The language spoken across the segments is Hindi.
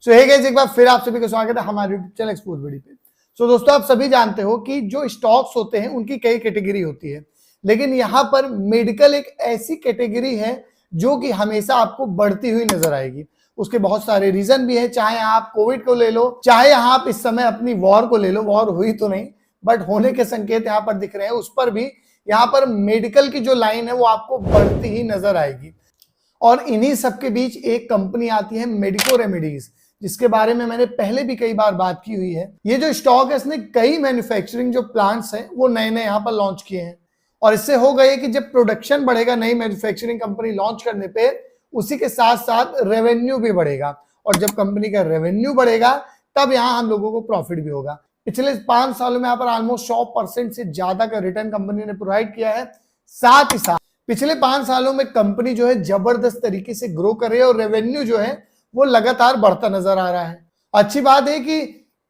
सो हे गाइस, एक बार फिर आप सभी का स्वागत है हमारे यूट्यूब चैनल एक्सपोज बड़ी पे। सो दोस्तों, आप सभी जानते हो कि जो स्टॉक्स होते हैं उनकी कई कैटेगरी होती है, लेकिन यहाँ पर मेडिकल एक ऐसी कैटेगरी है जो कि हमेशा आपको बढ़ती हुई नजर आएगी। उसके बहुत सारे रीजन भी है, चाहे आप कोविड को ले लो, चाहे आप इस समय अपनी वॉर को ले लो। वॉर हुई तो नहीं, बट होने के संकेत यहाँ पर दिख रहे हैं। उस पर भी यहाँ पर मेडिकल की जो लाइन है वो आपको बढ़ती ही नजर आएगी। और इन्हीं सबके बीच एक कंपनी आती है मेडिको रेमेडीज, जिसके बारे में मैंने पहले भी कई बार बात की हुई है। ये जो स्टॉक है, इसने कई मैन्युफैक्चरिंग जो प्लांट्स हैं वो नए नए यहाँ पर लॉन्च किए हैं। और इससे हो गए कि जब प्रोडक्शन बढ़ेगा नई मैन्युफैक्चरिंग कंपनी लॉन्च करने पे, उसी के साथ साथ रेवेन्यू भी बढ़ेगा। और जब कंपनी का रेवेन्यू बढ़ेगा तब यहाँ हम लोगों को प्रॉफिट भी होगा। पिछले 5 सालों में यहाँ पर ऑलमोस्ट 100% से ज्यादा का रिटर्न कंपनी ने प्रोवाइड किया है। साथ ही साथ पिछले 5 सालों में कंपनी जो है जबरदस्त तरीके से ग्रो कर रही है और रेवेन्यू जो है वो लगातार बढ़ता नजर आ रहा है। अच्छी बात है कि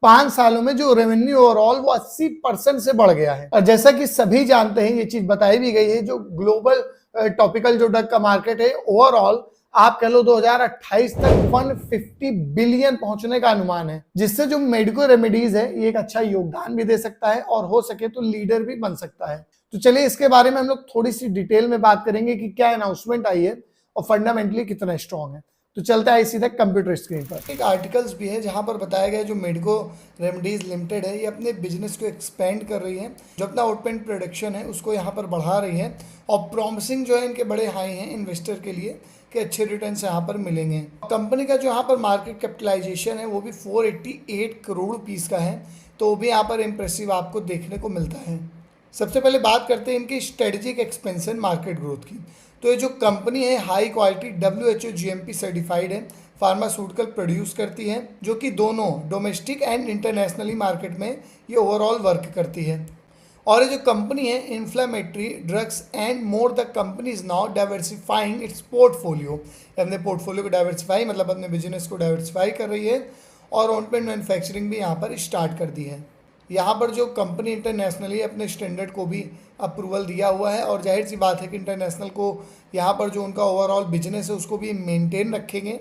5 सालों में जो रेवेन्यू ओवरऑल वो 80% से बढ़ गया है। और जैसा कि सभी जानते हैं, ये चीज बताई भी गई है, जो ग्लोबल टॉपिकल जो ड्रग का मार्केट है ओवरऑल आप कह लो 2028 तक 150 बिलियन पहुंचने का अनुमान है, जिससे जो मेडिको रेमेडीज है ये एक अच्छा योगदान भी दे सकता है और हो सके तो लीडर भी बन सकता है। तो चलिए इसके बारे में हम लोग थोड़ी सी डिटेल में बात करेंगे कि क्या अनाउंसमेंट आई है और फंडामेंटली कितना स्ट्रॉन्ग है। तो चलते हैं सीधा कंप्यूटर स्क्रीन पर। एक आर्टिकल्स भी है जहां पर बताया गया है जो मेडिको रेमेडीज लिमिटेड है ये अपने बिजनेस को एक्सपेंड कर रही है, जो अपना आउटपेंट प्रोडक्शन है उसको यहां पर बढ़ा रही है। और प्रॉमिसिंग जो है इनके बड़े हाई हैं इन्वेस्टर के लिए कि अच्छे रिटर्न्स यहाँ पर मिलेंगे। कंपनी का जो यहाँ पर मार्केट कैपिटलाइजेशन है वो भी 488 करोड़ रुपीस का है, तो वो भी यहाँ पर इम्प्रेसिव आपको देखने को मिलता है। सबसे पहले बात करते हैं इनकी स्ट्रेटेजिक एक्सपेंशन मार्केट ग्रोथ की। तो ये जो कंपनी है high quality WHO GMP certified है, फार्मास्यूटिकल प्रोड्यूस करती है, जो कि दोनों डोमेस्टिक एंड इंटरनेशनली मार्केट में ये ओवरऑल वर्क करती है। और ये जो कंपनी है inflammatory drugs and more, the company is now diversifying it's portfolio. अपने पोर्टफोलियो को डाइवर्सिफाई मतलब अपने बिजनेस को डाइवर्सिफाई कर रही है और ऑनपेंट मैन्युफैक्चरिंग भी यहाँ पर स्टार्ट कर दी है। यहाँ पर जो कंपनी इंटरनेशनली अपने स्टैंडर्ड को भी अप्रूवल दिया हुआ है और जाहिर सी बात है कि इंटरनेशनल को यहाँ पर जो उनका ओवरऑल बिजनेस है उसको भी मेंटेन रखेंगे।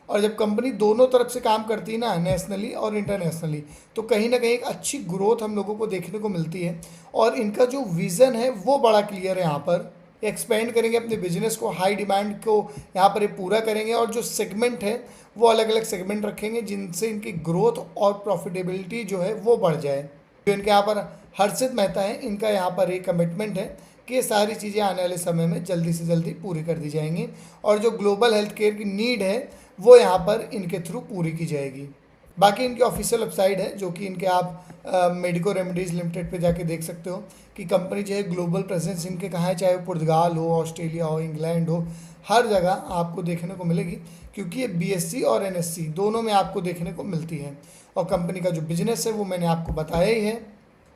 और जब कंपनी दोनों तरफ से काम करती है ना, नेशनली और इंटरनेशनली, तो कहीं ना कहीं एक अच्छी ग्रोथ हम लोगों को देखने को मिलती है। और इनका जो विज़न है वो बड़ा क्लियर है, यहाँ पर एक्सपेंड करेंगे अपने बिजनेस को, हाई डिमांड को यहाँ पर ये पूरा करेंगे और जो सेगमेंट है वो अलग अलग सेगमेंट रखेंगे जिनसे इनकी ग्रोथ और प्रॉफिटेबिलिटी जो है वो बढ़ जाए। जो इनके यहाँ पर हर्षित मेहता है, इनका यहाँ पर एक कमिटमेंट है कि ये सारी चीज़ें आने वाले समय में जल्दी से जल्दी पूरी कर दी जाएंगी और जो ग्लोबल हेल्थ केयर की नीड है वो यहाँ पर इनके थ्रू पूरी की जाएगी। बाकी इनकी ऑफिशियल वेबसाइट है जो कि इनके आप मेडिको रेमेडीज लिमिटेड पे जाके देख सकते हो कि कंपनी जो है ग्लोबल प्रेजेंस इनके कहाँ है, चाहे वो पुर्तगाल हो, ऑस्ट्रेलिया हो, इंग्लैंड हो, हर जगह आपको देखने को मिलेगी, क्योंकि ये BSE और NSE दोनों में आपको देखने को मिलती है। और कंपनी का जो बिजनेस है वो मैंने आपको बताया ही है।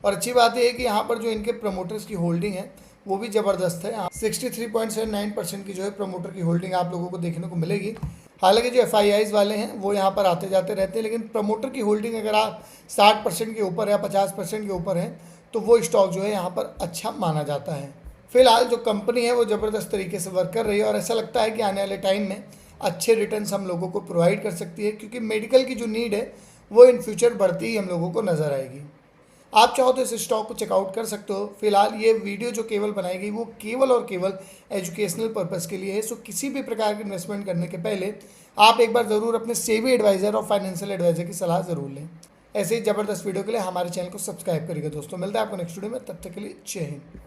और अच्छी बात यह है कि यहाँ पर जो इनके प्रमोटर्स की होल्डिंग है वो भी ज़बरदस्त है। 63.79% की जो है प्रमोटर की होल्डिंग आप लोगों को देखने को मिलेगी। हालांकि जो FIIs वाले हैं वो यहाँ पर आते जाते रहते हैं, लेकिन प्रमोटर की होल्डिंग अगर आप 60% के ऊपर या 50% के ऊपर है तो वो स्टॉक जो है यहाँ पर अच्छा माना जाता है। फिलहाल जो कंपनी है वो ज़बरदस्त तरीके से वर्क कर रही है और ऐसा लगता है कि आने वाले टाइम में अच्छे रिटर्न्स हम लोगों को प्रोवाइड कर सकती है, क्योंकि मेडिकल की जो नीड है वो इन फ्यूचर बढ़ती ही हम लोगों को नज़र आएगी। आप चाहो तो इस स्टॉक को चेकआउट कर सकते हो। फिलहाल ये वीडियो जो केवल बनाई गई वो केवल और केवल एजुकेशनल पर्पस के लिए है। सो किसी भी प्रकार की इन्वेस्टमेंट करने के पहले आप एक बार ज़रूर अपने सेबी एडवाइज़र और फाइनेंशियल एडवाइज़र की सलाह ज़रूर लें। ऐसे ही ज़बरदस्त वीडियो के लिए हमारे चैनल को सब्सक्राइब करिएगा। दोस्तों मिलता है आपको नेक्स्ट वीडियो में, तब तक के लिए जय हिंद।